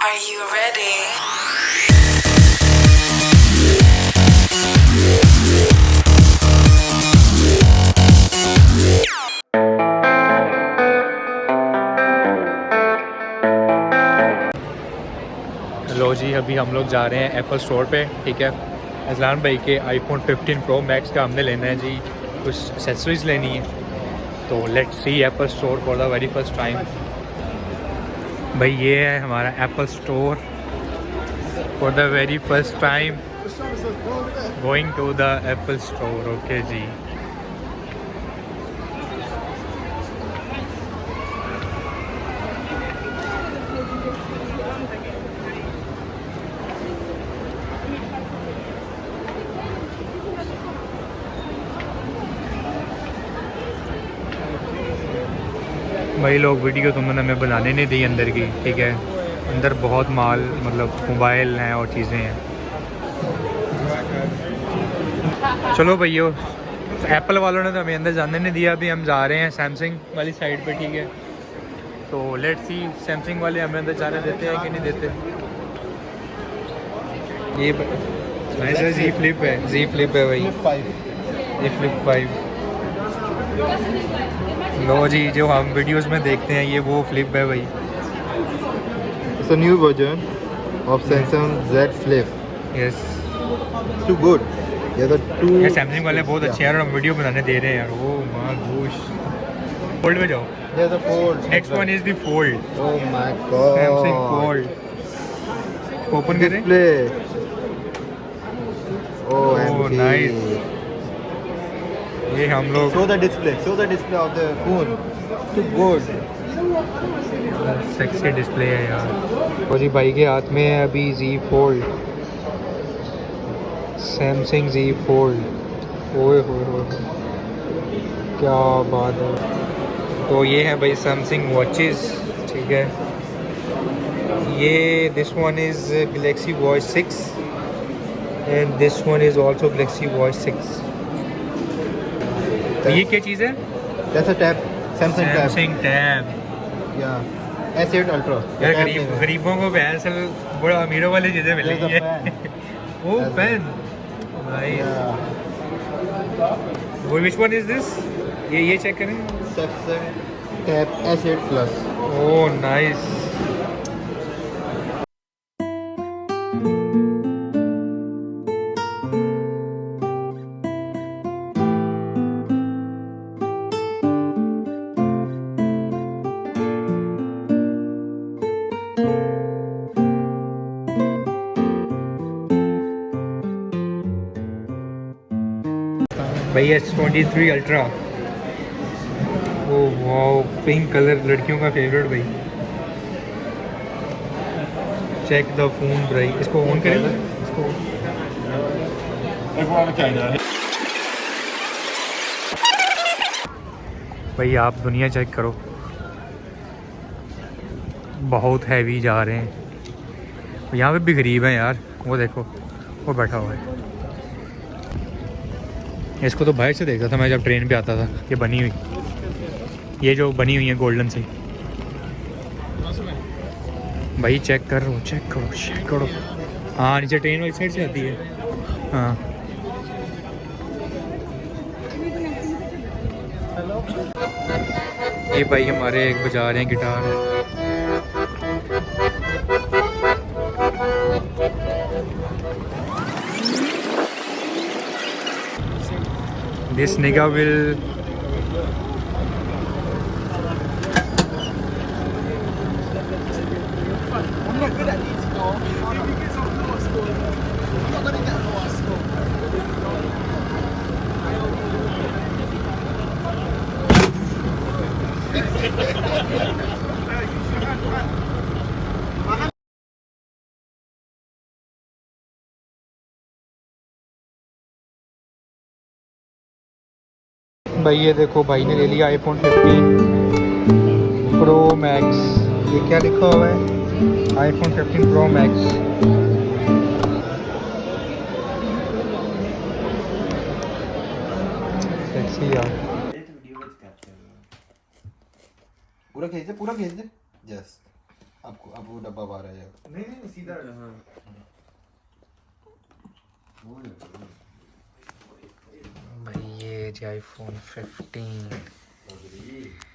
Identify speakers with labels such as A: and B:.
A: Are you ready?
B: लो जी, अभी हम लोग जा रहे हैं एप्पल स्टोर पे। ठीक है, अजलान भाई के आईफोन 15 प्रो मैक्स का हमने लेना है जी, कुछ एक्सेसरीज लेनी है। तो let's see Apple store for the very first time. भाई ये है हमारा Apple store for the very first time, going to the Apple store. Okay जी, भाई लोग वीडियो तुमने हमें बनाने नहीं दी अंदर की। ठीक है, अंदर बहुत माल, मतलब मोबाइल हैं और चीज़ें हैं। चलो भैया, एप्पल वालों ने तो हमें अंदर जाने नहीं दिया। अभी हम जा रहे हैं सैमसंग वाली साइड पे। ठीक है, तो लेट्स सी सैमसंग वाले हमें अंदर जाने देते हैं कि नहीं देते। ये जी फ्लिप है, जी फ्लिप है भाई, जी फ्लिप 5। लो जी, जो हम वीडियोस में देखते हैं ये वो फ्लिप है भाई।
C: It's a new version of Samsung Z Flip.
B: Yes,
C: It's too good. Yeah, the two.
B: ये सैमसंग वाले बहुत अच्छे हैं और हम वीडियो बनाने दे रहे हैं यार। ओ माँ घूश, फोल्ड में जाओ।
C: Yeah, the fold.
B: Next one is the fold,
C: Oh my god.
B: Samsung fold. Open करें।
C: Display. Oh, MK.
B: nice. ये हम लोग
C: Show the display. Show the display of the phone. Too good.
B: Sexy display है यार। और जी भाई के हाथ में है अभी Z fold, Samsung Z fold. ओए होए होए, क्या बात है। तो ये है भाई सैमसंग वॉचेस। ठीक है, ये this one is Galaxy watch 6 and this one is also Galaxy watch 6। तो ये क्या चीज़ है?
C: That's a tab. Samsung tab.
B: Samsung tab.
C: Yeah. S8 Ultra. The
B: यार
C: tab name is-
B: गरीबों को असल बड़ा अमीरों वाली चीज़ें मिल
C: There's
B: रही
C: a
B: है।
C: pen.
B: Oh
C: That's
B: pen, nice.
C: Yeah.
B: वो विच वन इज दिस? ये चेक करें।
C: Samsung Tab S8 Plus.
B: Oh nice. भाई S23 ultra. Oh wow, pink colour लड़कियों का फेवरेट भाई। चेक द फोन भाई, इसको ऑन करें। इसको भाई आप दुनिया चेक करो, बहुत हैवी जा रहे हैं। यहाँ पे भी गरीब हैं यार, वो देखो वो बैठा हुआ है। इसको तो बाहर से देखता था मैं जब ट्रेन पे आता था। ये बनी हुई, ये जो बनी हुई है गोल्डन से। भाई चेक करो, चेक करो, चेक करो। हाँ, नीचे ट्रेन वाली साइड से आती है। हाँ, ये भाई हमारे एक बजा रहे हैं गिटार। This nigga will भाई ये देखो, भाई ने ले लिया आईफोन 15 प्रो मैक्स। ये क्या लिखा हुआ है? IPhone 15 pro max. सेक्सी यार।
C: पूरा खींच दे जस्ट। आपको डब्बा बाहर आ जाएगा।
A: नहीं सीधा
B: भाई ये जी iPhone 15